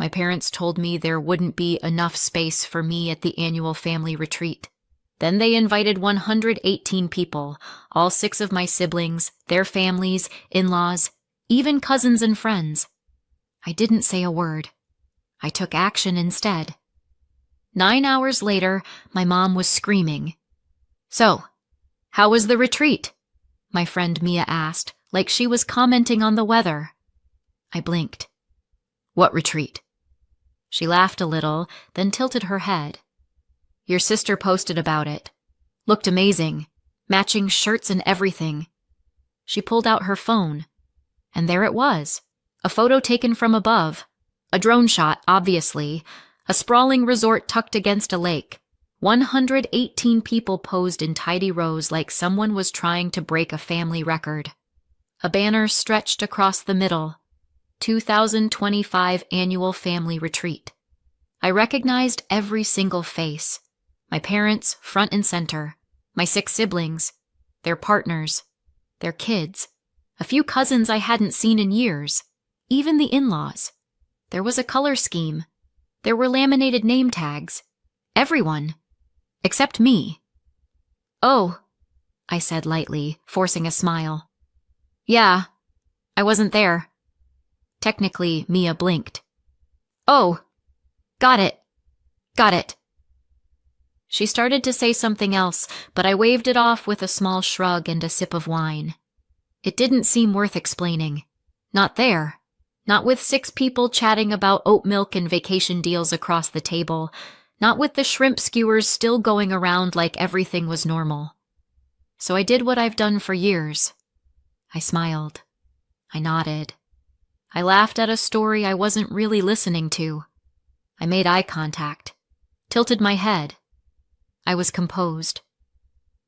My parents told me there wouldn't be enough space for me at the annual family retreat. Then they invited 118 people, all 6 of my siblings, their families, in-laws, even cousins and friends. I didn't say a word. I took action instead. 9 hours later, my mom was screaming. "So, how was the retreat?" my friend Mia asked, like she was commenting on the weather. I blinked. "What retreat?" She laughed a little, then tilted her head. "Your sister posted about it. Looked amazing. Matching shirts and everything." She pulled out her phone. And there it was. A photo taken from above. A drone shot, obviously. A sprawling resort tucked against a lake. 118 people posed in tidy rows like someone was trying to break a family record. A banner stretched across the middle. 2025 Annual Family Retreat. I recognized every single face. My parents, front and center. My 6 siblings. Their partners. Their kids. A few cousins I hadn't seen in years. Even the in-laws. There was a color scheme. There were laminated name tags. Everyone. Except me. "Oh," I said lightly, forcing a smile. "Yeah, I wasn't there." Technically, Mia blinked. "Oh, got it. Got it." She started to say something else, but I waved it off with a small shrug and a sip of wine. It didn't seem worth explaining. Not there. Not with 6 people chatting about oat milk and vacation deals across the table. Not with the shrimp skewers still going around like everything was normal. So I did what I've done for years. I smiled. I nodded. I laughed at a story I wasn't really listening to. I made eye contact. Tilted my head. I was composed.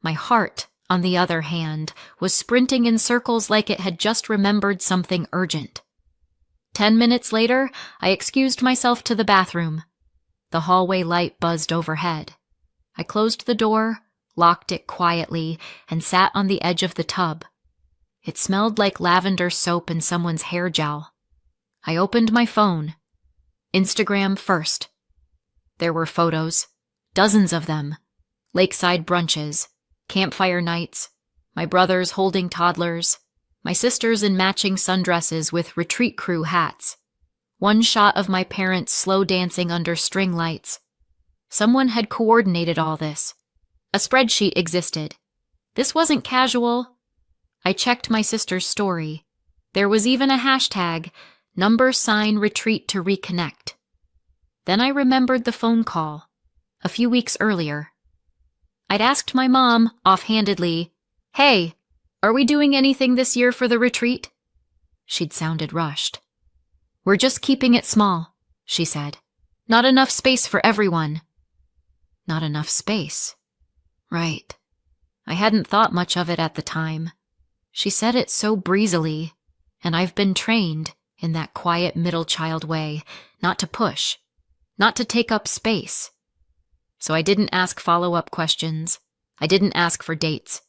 My heart, on the other hand, was sprinting in circles like it had just remembered something urgent. 10 minutes later, I excused myself to the bathroom. The hallway light buzzed overhead. I closed the door, locked it quietly, and sat on the edge of the tub. It smelled like lavender soap and someone's hair gel. I opened my phone. Instagram first. There were photos, dozens of them. Lakeside brunches, campfire nights, my brothers holding toddlers, my sisters in matching sundresses with retreat crew hats. One shot of my parents slow dancing under string lights. Someone had coordinated all this. A spreadsheet existed. This wasn't casual. I checked my sister's story. There was even a hashtag, #retreat to reconnect. Then I remembered the phone call, a few weeks earlier. I'd asked my mom, offhandedly, "Hey, are we doing anything this year for the retreat?" She'd sounded rushed. "We're just keeping it small," she said. "Not enough space for everyone." Not enough space. Right. I hadn't thought much of it at the time. She said it so breezily, and I've been trained, in that quiet middle child way, not to push, not to take up space. So I didn't ask follow-up questions. I didn't ask for dates.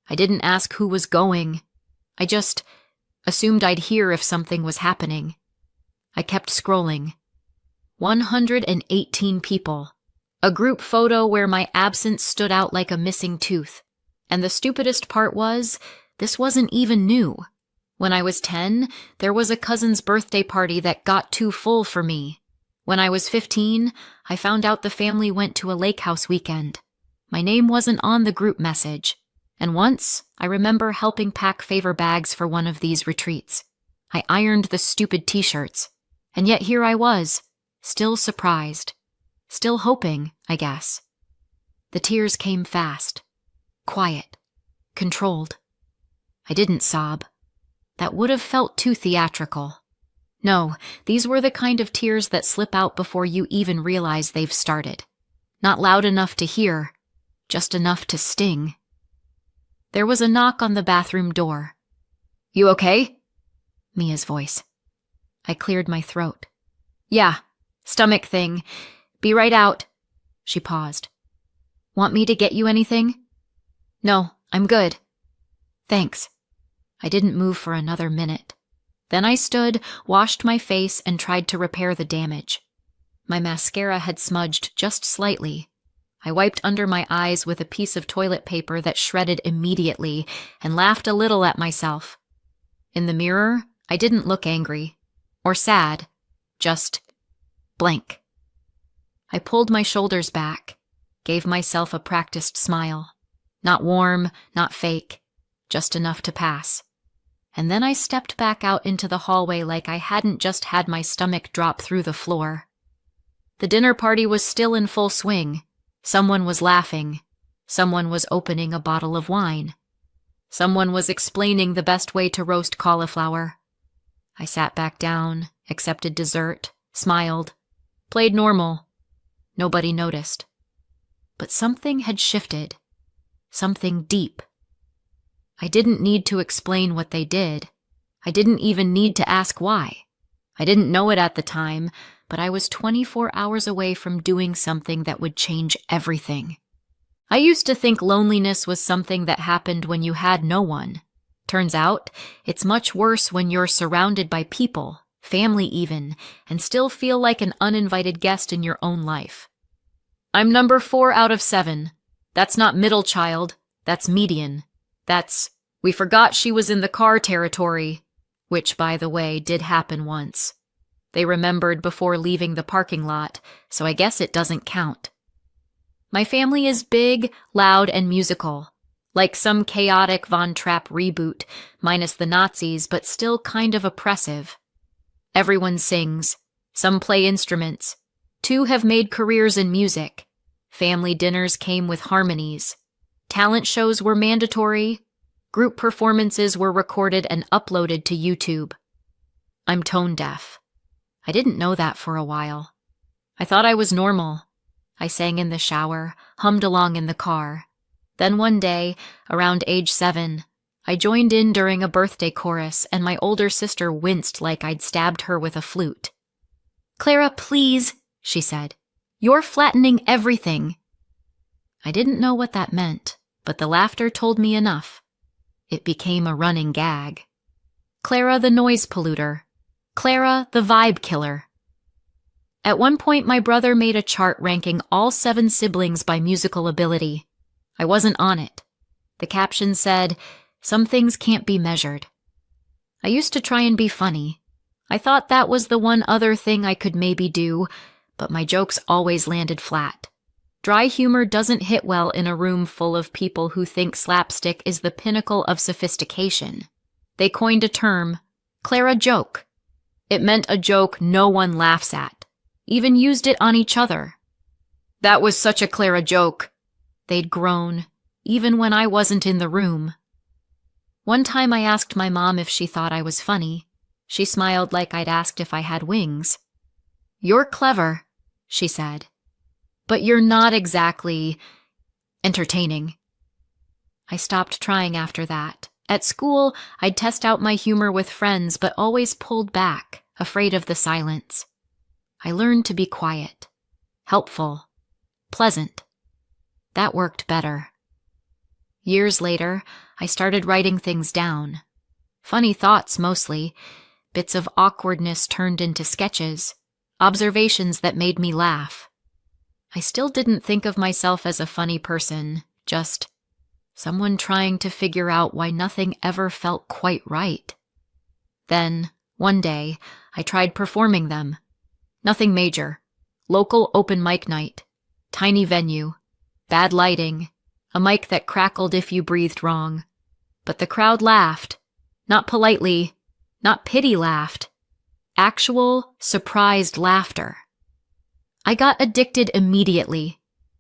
I didn't ask who was going. I just assumed I'd hear if something was happening. I kept scrolling. 118 people. A group photo where my absence stood out like a missing tooth. And the stupidest part was, this wasn't even new. When I was 10, there was a cousin's birthday party that got too full for me. When I was 15, I found out the family went to a lake house weekend. My name wasn't on the group message. And once, I remember helping pack favor bags for one of these retreats. I ironed the stupid t-shirts. And yet here I was, still surprised. Still hoping, I guess. The tears came fast. Quiet. Controlled. I didn't sob. That would have felt too theatrical. No, these were the kind of tears that slip out before you even realize they've started. Not loud enough to hear, just enough to sting. There was a knock on the bathroom door. "You okay?" Mia's voice. I cleared my throat. "Yeah, stomach thing. Be right out." She paused. "Want me to get you anything?" "No, I'm good." "Thanks." I didn't move for another minute. Then I stood, washed my face, and tried to repair the damage. My mascara had smudged just slightly. I wiped under my eyes with a piece of toilet paper that shredded immediately and laughed a little at myself. In the mirror, I didn't look angry or sad, just blank. I pulled my shoulders back, gave myself a practiced smile. Not warm, not fake, just enough to pass. And then I stepped back out into the hallway like I hadn't just had my stomach drop through the floor. The dinner party was still in full swing. Someone was laughing. Someone was opening a bottle of wine. Someone was explaining the best way to roast cauliflower. I sat back down, accepted dessert, smiled, played normal. Nobody noticed. But something had shifted. Something deep. I didn't need to explain what they did. I didn't even need to ask why. I didn't know it at the time, but I was 24 hours away from doing something that would change everything. I used to think loneliness was something that happened when you had no one. Turns out, it's much worse when you're surrounded by people, family even, and still feel like an uninvited guest in your own life. I'm number 4 out of 7. That's not middle child, that's median. That's, we forgot she was in the car territory, which, by the way, did happen once. They remembered before leaving the parking lot, so I guess it doesn't count. My family is big, loud, and musical, like some chaotic Von Trapp reboot, minus the Nazis, but still kind of oppressive. Everyone sings. Some play instruments. 2 have made careers in music. Family dinners came with harmonies. Talent shows were mandatory. Group performances were recorded and uploaded to YouTube. I'm tone deaf. I didn't know that for a while. I thought I was normal. I sang in the shower, hummed along in the car. Then one day, around age 7, I joined in during a birthday chorus and my older sister winced like I'd stabbed her with a flute. "Clara, please," she said. "You're flattening everything." I didn't know what that meant, but the laughter told me enough. It became a running gag. Clara the noise polluter. Clara the vibe killer. At one point, my brother made a chart ranking all 7 siblings by musical ability. I wasn't on it. The caption said, "Some things can't be measured." I used to try and be funny. I thought that was the one other thing I could maybe do, but my jokes always landed flat. Dry humor doesn't hit well in a room full of people who think slapstick is the pinnacle of sophistication. They coined a term, Clara joke. It meant a joke no one laughs at, even used it on each other. "That was such a Clara joke," they'd groan, even when I wasn't in the room. One time I asked my mom if she thought I was funny. She smiled like I'd asked if I had wings. "You're clever," she said, "but you're not exactly entertaining." I stopped trying after that. At school, I'd test out my humor with friends, but always pulled back, afraid of the silence. I learned to be quiet, helpful, pleasant. That worked better. Years later, I started writing things down. Funny thoughts mostly, bits of awkwardness turned into sketches, observations that made me laugh. I still didn't think of myself as a funny person, just someone trying to figure out why nothing ever felt quite right. Then, one day, I tried performing them. Nothing major. Local open mic night. Tiny venue. Bad lighting. A mic that crackled if you breathed wrong. But the crowd laughed. Not politely. Not pity laughed. Actual, surprised laughter. I got addicted immediately.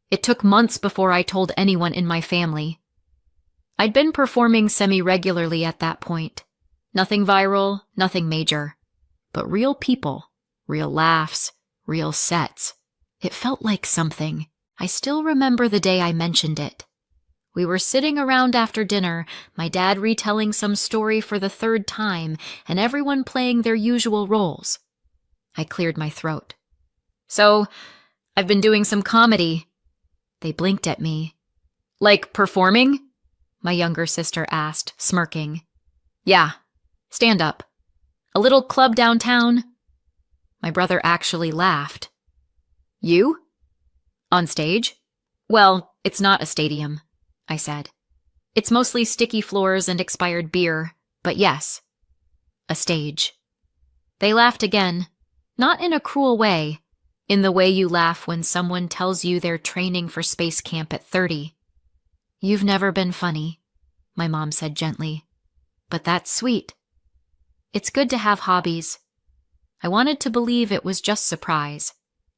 It took months before I told anyone in my family. I'd been performing semi-regularly at that point. Nothing viral, nothing major. But real people, real laughs, real sets. It felt like something. I still remember the day I mentioned it. We were sitting around after dinner, my dad retelling some story for the 3rd time, and everyone playing their usual roles. I cleared my throat. "So, I've been doing some comedy." They blinked at me. "Like performing?" my younger sister asked, smirking. "Yeah, stand up." A little club downtown." My brother actually laughed. "You? On stage?" "Well, it's not a stadium," I said. "It's mostly sticky floors and expired beer, but yes, a stage." They laughed again, not in a cruel way, in the way you laugh when someone tells you they're training for space camp at 30. "You've never been funny," my mom said gently, "but that's sweet. It's good to have hobbies." I wanted to believe it was just surprise,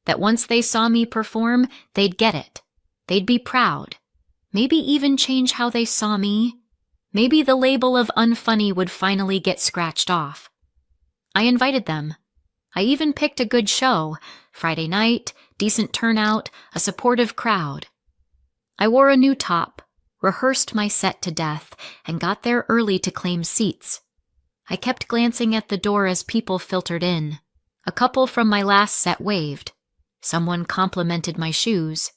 that once they saw me perform, they'd get it. They'd be proud. Maybe even change how they saw me. Maybe the label of unfunny would finally get scratched off. I invited them. I even picked a good show, Friday night, decent turnout, a supportive crowd. I wore a new top, rehearsed my set to death, and got there early to claim seats. I kept glancing at the door as people filtered in. A couple from my last set waved. Someone complimented my shoes.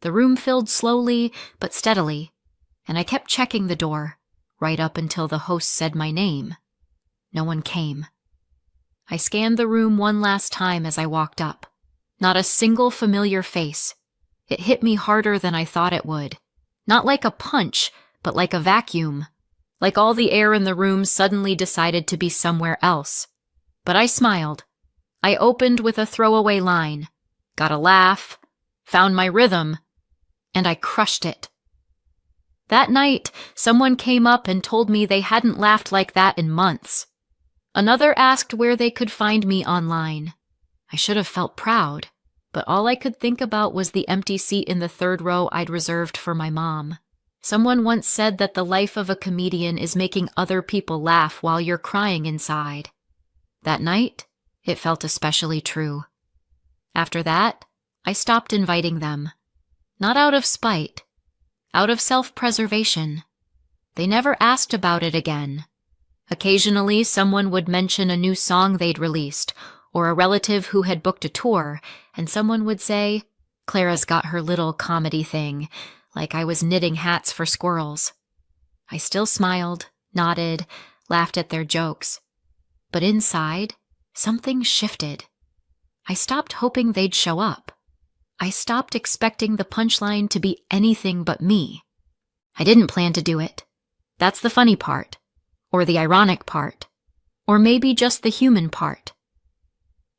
The room filled slowly but steadily, and I kept checking the door, right up until the host said my name. No one came. I scanned the room one last time as I walked up. Not a single familiar face. It hit me harder than I thought it would. Not like a punch, but like a vacuum. Like all the air in the room suddenly decided to be somewhere else. But I smiled. I opened with a throwaway line, got a laugh, found my rhythm, and I crushed it. That night, someone came up and told me they hadn't laughed like that in months. Another asked where they could find me online. I should have felt proud, but all I could think about was the empty seat in the third row I'd reserved for my mom. Someone once said that the life of a comedian is making other people laugh while you're crying inside. That night, it felt especially true. After that, I stopped inviting them. Not out of spite, out of self-preservation. They never asked about it again. Occasionally, someone would mention a new song they'd released, or a relative who had booked a tour, and someone would say, "Clara's got her little comedy thing," like I was knitting hats for squirrels. I still smiled, nodded, laughed at their jokes. But inside, something shifted. I stopped hoping they'd show up. I stopped expecting the punchline to be anything but me. I didn't plan to do it. That's the funny part, or the ironic part, or maybe just the human part.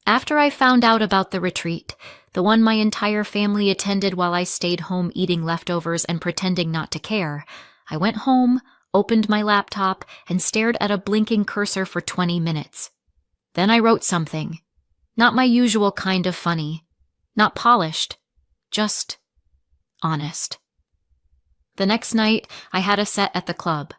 After I found out about the retreat, the one my entire family attended while I stayed home eating leftovers and pretending not to care, I went home, opened my laptop, and stared at a blinking cursor for 20 minutes. Then I wrote something. Not my usual kind of funny. Not polished. Just honest. The next night, I had a set at the club.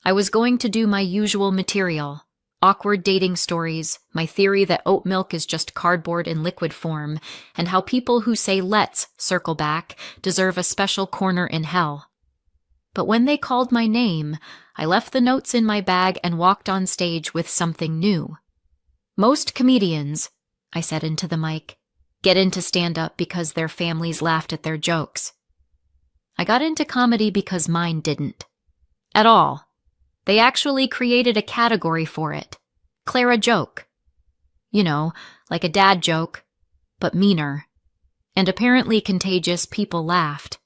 I was going to do my usual material. Awkward dating stories, my theory that oat milk is just cardboard in liquid form, and how people who say "let's" circle back deserve a special corner in hell. But when they called my name, I left the notes in my bag and walked on stage with something new. Most comedians, I said into the mic, get into stand-up because their families laughed at their jokes. I got into comedy because mine didn't. At all. They actually created a category for it. Clara joke. You know, like a dad joke, but meaner. And apparently contagious, people laughed.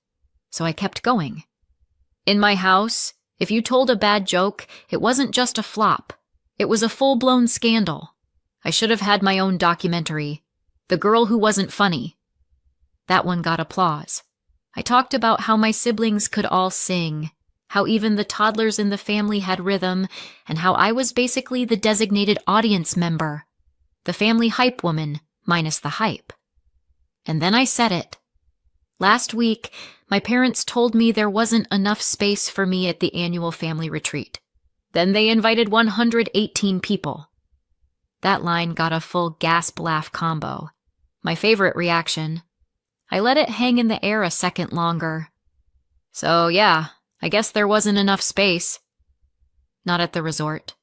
So I kept going. In my house, if you told a bad joke, it wasn't just a flop. It was a full-blown scandal. I should have had my own documentary. The Girl Who Wasn't Funny. That one got applause. I talked about how my siblings could all sing, how even the toddlers in the family had rhythm, and how I was basically the designated audience member, the family hype woman, minus the hype. And then I said it. Last week, my parents told me there wasn't enough space for me at the annual family retreat. Then they invited 118 people. That line got a full gasp-laugh combo. My favorite reaction. I let it hang in the air a second longer. So yeah, I guess there wasn't enough space. Not at the resort.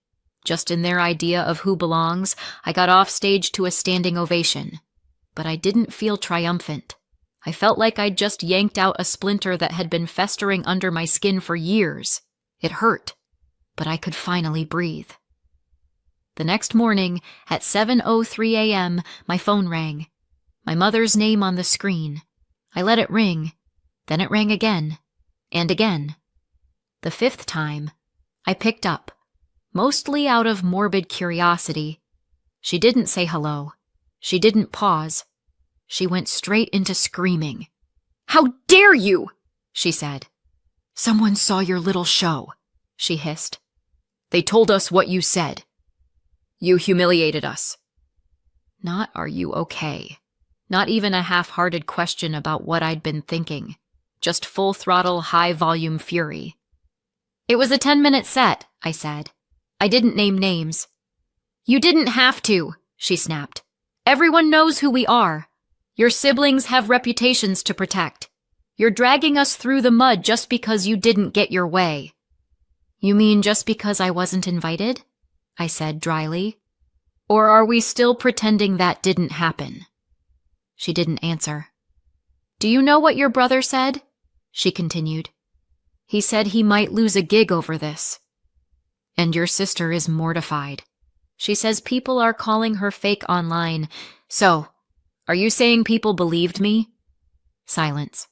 Just in their idea of who belongs, I got off stage to a standing ovation. But I didn't feel triumphant. I felt like I'd just yanked out a splinter that had been festering under my skin for years. It hurt, but I could finally breathe. The next morning, at 7:03 a.m., my phone rang. My mother's name on the screen. I let it ring. Then it rang again. And again. The fifth time, I picked up, mostly out of morbid curiosity. She didn't say hello. She didn't pause. She went straight into screaming. "How dare you!" she said. "Someone saw your little show," she hissed. "They told us what you said. You humiliated us." Not "are you okay?" Not even a half-hearted question about what I'd been thinking. Just full-throttle, high-volume fury. "It was a 10-minute set," I said. I didn't name names. "You didn't have to," she snapped. "Everyone knows who we are. Your siblings have reputations to protect. You're dragging us through the mud just because you didn't get your way." "You mean just because I wasn't invited?" I said dryly. "Or are we still pretending that didn't happen?" She didn't answer. "Do you know what your brother said?" she continued. "He said he might lose a gig over this. And your sister is mortified. She says people are calling her fake online. So, are you saying people believed me?" Silence.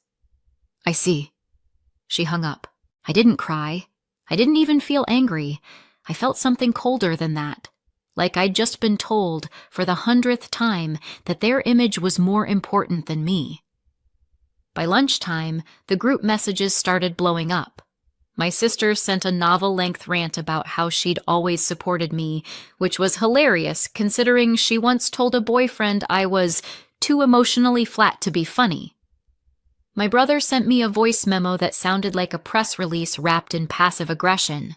"I see." She hung up. I didn't cry. I didn't even feel angry. I felt something colder than that. Like I'd just been told, for the 100th time, that their image was more important than me. By lunchtime, the group messages started blowing up. My sister sent a novel-length rant about how she'd always supported me, which was hilarious considering she once told a boyfriend I was too emotionally flat to be funny. My brother sent me a voice memo that sounded like a press release wrapped in passive aggression.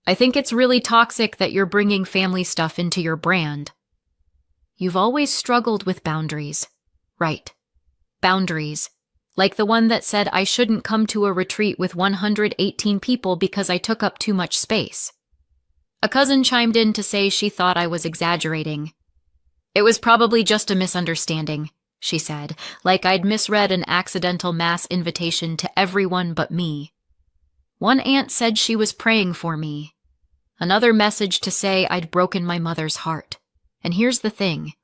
"I think it's really toxic that you're bringing family stuff into your brand. You've always struggled with boundaries." Right. Boundaries. Like the one that said I shouldn't come to a retreat with 118 people because I took up too much space. A cousin chimed in to say she thought I was exaggerating. "It was probably just a misunderstanding," she said, like I'd misread an accidental mass invitation to everyone but me. One aunt said she was praying for me. Another message to say I'd broken my mother's heart. And here's the thing.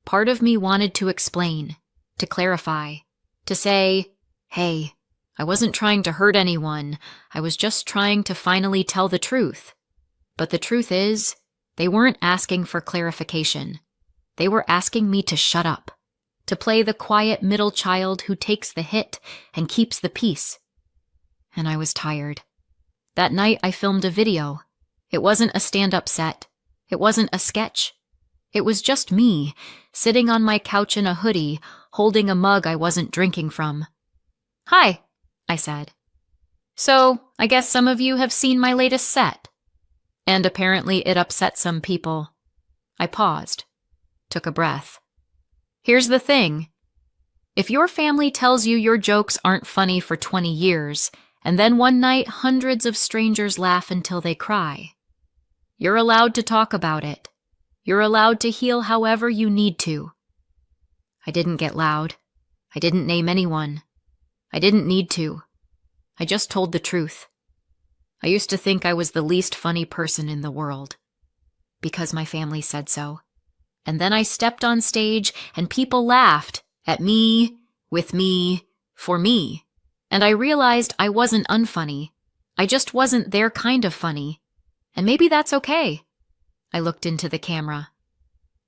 Part of me wanted to explain, to clarify, to say, "Hey, I wasn't trying to hurt anyone. I was just trying to finally tell the truth." But the truth is, they weren't asking for clarification. They were asking me to shut up, to play the quiet middle child who takes the hit and keeps the peace. And I was tired. That night I filmed a video. It wasn't a stand-up set. It wasn't a sketch. It was just me, sitting on my couch in a hoodie, holding a mug I wasn't drinking from. "Hi," I said. "So, I guess some of you have seen my latest set." And apparently it upset some people. I paused, took a breath. Here's the thing. If your family tells you your jokes aren't funny for 20 years, and then one night hundreds of strangers laugh until they cry, you're allowed to talk about it. You're allowed to heal however you need to. I didn't get loud. I didn't name anyone. I didn't need to. I just told the truth. I used to think I was the least funny person in the world, because my family said so. And then I stepped on stage and people laughed at me, with me, for me. And I realized I wasn't unfunny. I just wasn't their kind of funny. And maybe that's okay. I looked into the camera.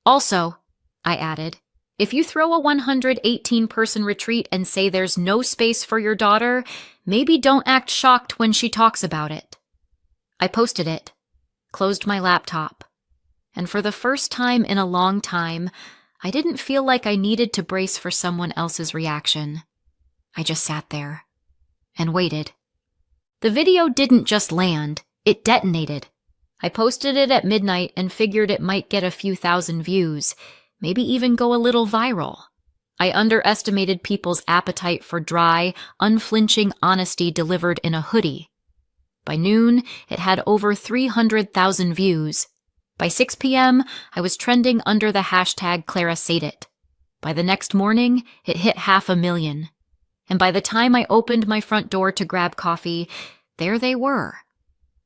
"Also," I added, "if you throw a 118-person retreat and say there's no space for your daughter, maybe don't act shocked when she talks about it." I posted it, closed my laptop, and for the first time in a long time, I didn't feel like I needed to brace for someone else's reaction. I just sat there and waited. The video didn't just land, it detonated. I posted it at midnight and figured it might get a few thousand views, maybe even go a little viral. I underestimated people's appetite for dry, unflinching honesty delivered in a hoodie. By noon, it had over 300,000 views. By 6 p.m., I was trending under the hashtag #ClaraSaidIt. By the next morning, it hit 500,000. And by the time I opened my front door to grab coffee, there they were.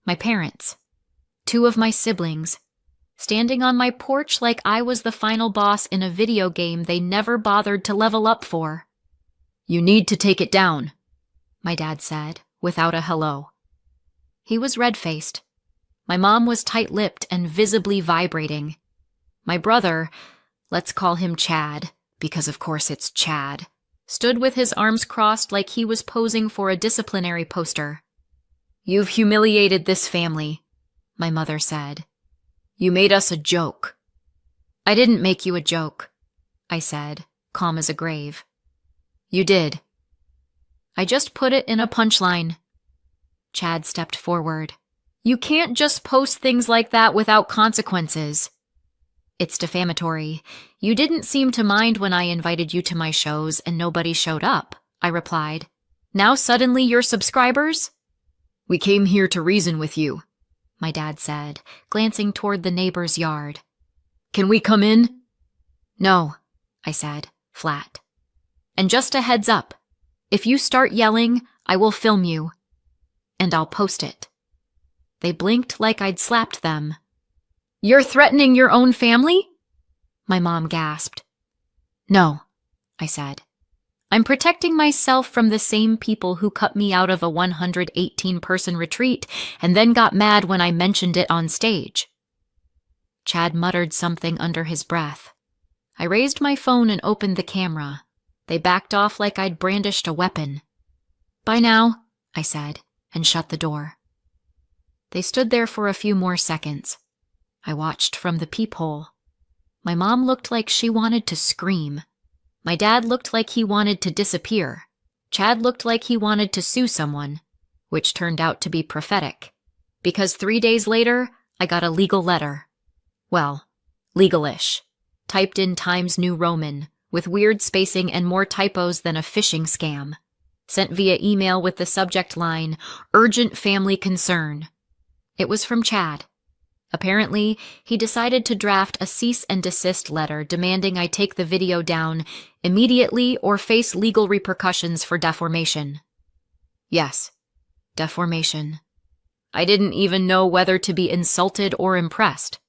My parents. 2 of my siblings. standing on my porch like I was the final boss in a video game they never bothered to level up for. "You need to take it down," my dad said, without a hello. He was red-faced. My mom was tight-lipped and visibly vibrating. My brother, let's call him Chad, because of course it's Chad, stood with his arms crossed like he was posing for a disciplinary poster. "You've humiliated this family," my mother said. "You made us a joke." "I didn't make you a joke," I said, calm as a grave. "You did. I just put it in a punchline." Chad stepped forward. "You can't just post things like that without consequences." "It's defamatory. You didn't seem to mind when I invited you to my shows and nobody showed up," I replied. "Now suddenly you're subscribers?" "We came here to reason with you," my dad said, glancing toward the neighbor's yard. "Can we come in?" "No," I said, flat. "And just a heads up, if you start yelling, I will film you. And I'll post it." They blinked like I'd slapped them. "You're threatening your own family?" My mom gasped. "No," I said. "I'm protecting myself from the same people who cut me out of a 118-person retreat and then got mad when I mentioned it on stage." Chad muttered something under his breath. I raised my phone and opened the camera. They backed off like I'd brandished a weapon. "Bye now," I said, and shut the door. They stood there for a few more seconds. I watched from the peephole. My mom looked like she wanted to scream. My dad looked like he wanted to disappear. Chad looked like he wanted to sue someone, which turned out to be prophetic, because 3 days later, I got a legal letter. Well, legal-ish, typed in Times New Roman, with weird spacing and more typos than a phishing scam, sent via email with the subject line, "Urgent Family Concern." It was from Chad. Apparently, he decided to draft a cease and desist letter demanding I take the video down immediately or face legal repercussions for defamation. Yes, defamation. I didn't even know whether to be insulted or impressed.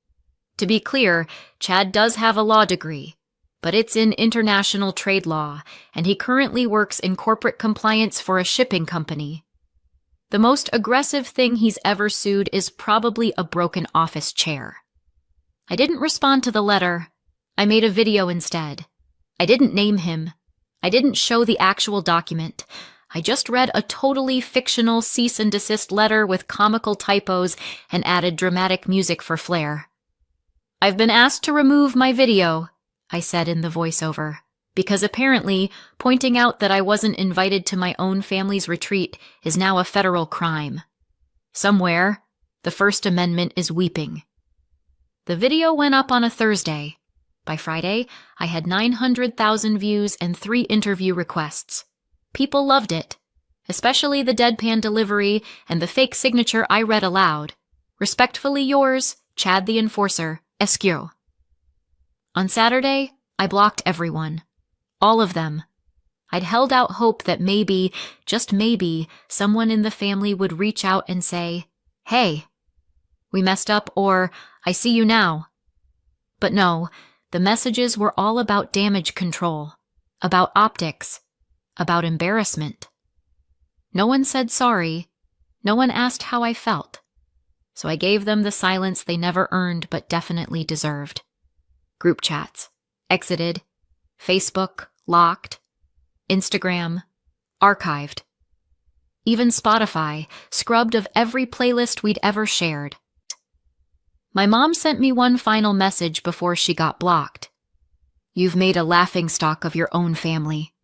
To be clear, Chad does have a law degree, but it's in international trade law, and he currently works in corporate compliance for a shipping company. The most aggressive thing he's ever sued is probably a broken office chair. I didn't respond to the letter. I made a video instead. I didn't name him. I didn't show the actual document. I just read a totally fictional cease and desist letter with comical typos and added dramatic music for flair. "I've been asked to remove my video," I said in the voiceover, because apparently pointing out that I wasn't invited to my own family's retreat is now a federal crime. Somewhere, the First Amendment is weeping. The video went up on a Thursday. By Friday, I had 900,000 views and 3 interview requests. People loved it, especially the deadpan delivery and the fake signature I read aloud. "Respectfully yours, Chad the Enforcer, Esquio." On Saturday, I blocked everyone. All of them. I'd held out hope that maybe, just maybe, someone in the family would reach out and say, "Hey, we messed up," or "I see you now." But no, the messages were all about damage control, about optics, about embarrassment. No one said sorry. No one asked how I felt. So I gave them the silence they never earned but definitely deserved. Group chats. Exited. Facebook, locked. Instagram, archived. Even Spotify, scrubbed of every playlist we'd ever shared. My mom sent me one final message before she got blocked. "You've made a laughingstock of your own family.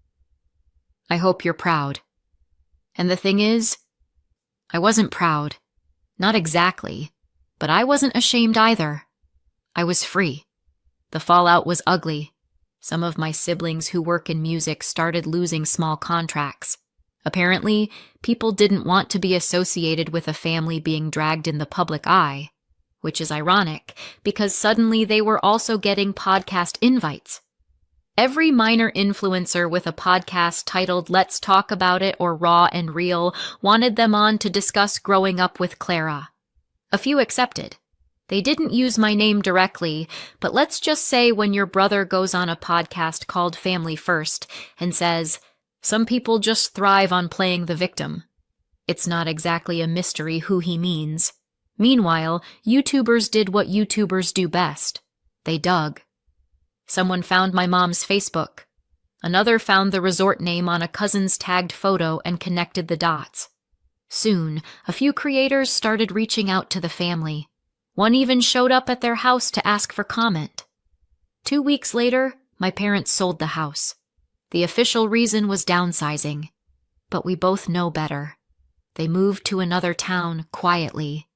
I hope you're proud." And the thing is, I wasn't proud. Not exactly, but I wasn't ashamed either. I was free. The fallout was ugly. Some of my siblings who work in music started losing small contracts. Apparently, people didn't want to be associated with a family being dragged in the public eye, which is ironic because suddenly they were also getting podcast invites. Every minor influencer with a podcast titled "Let's Talk About It" or "Raw and Real" wanted them on to discuss growing up with Clara. A few accepted. They didn't use my name directly, but let's just say when your brother goes on a podcast called Family First and says, "Some people just thrive on playing the victim," it's not exactly a mystery who he means. Meanwhile, YouTubers did what YouTubers do best. They dug. Someone found my mom's Facebook. Another found the resort name on a cousin's tagged photo and connected the dots. Soon, a few creators started reaching out to the family. One even showed up at their house to ask for comment. 2 weeks later, my parents sold the house. The official reason was downsizing. But we both know better. They moved to another town quietly.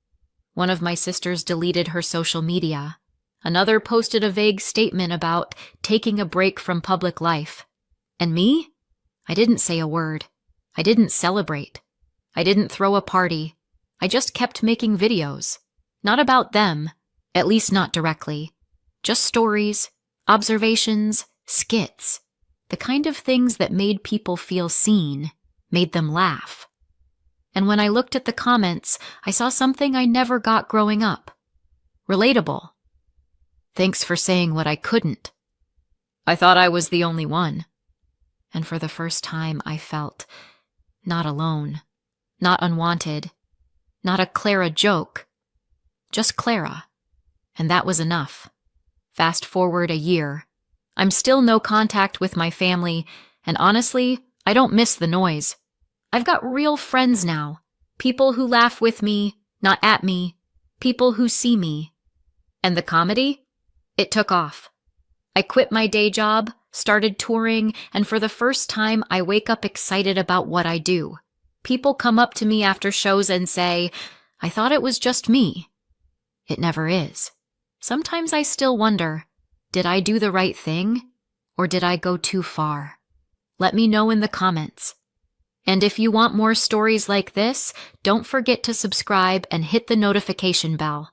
One of my sisters deleted her social media. Another posted a vague statement about taking a break from public life. And me? I didn't say a word. I didn't celebrate. I didn't throw a party. I just kept making videos. Not about them, at least not directly. Just stories, observations, skits. The kind of things that made people feel seen, made them laugh. And when I looked at the comments, I saw something I never got growing up. Relatable. "Thanks for saying what I couldn't. I thought I was the only one." And for the first time, I felt not alone, not unwanted, not a Clara joke, just Clara. And that was enough. Fast forward a year. I'm still no contact with my family, and honestly, I don't miss the noise. I've got real friends now. People who laugh with me, not at me. People who see me. And the comedy? It took off. I quit my day job, started touring, and for the first time, I wake up excited about what I do. People come up to me after shows and say, "I thought it was just me." It never is. Sometimes I still wonder, did I do the right thing? Or did I go too far? Let me know in the comments. And if you want more stories like this, don't forget to subscribe and hit the notification bell.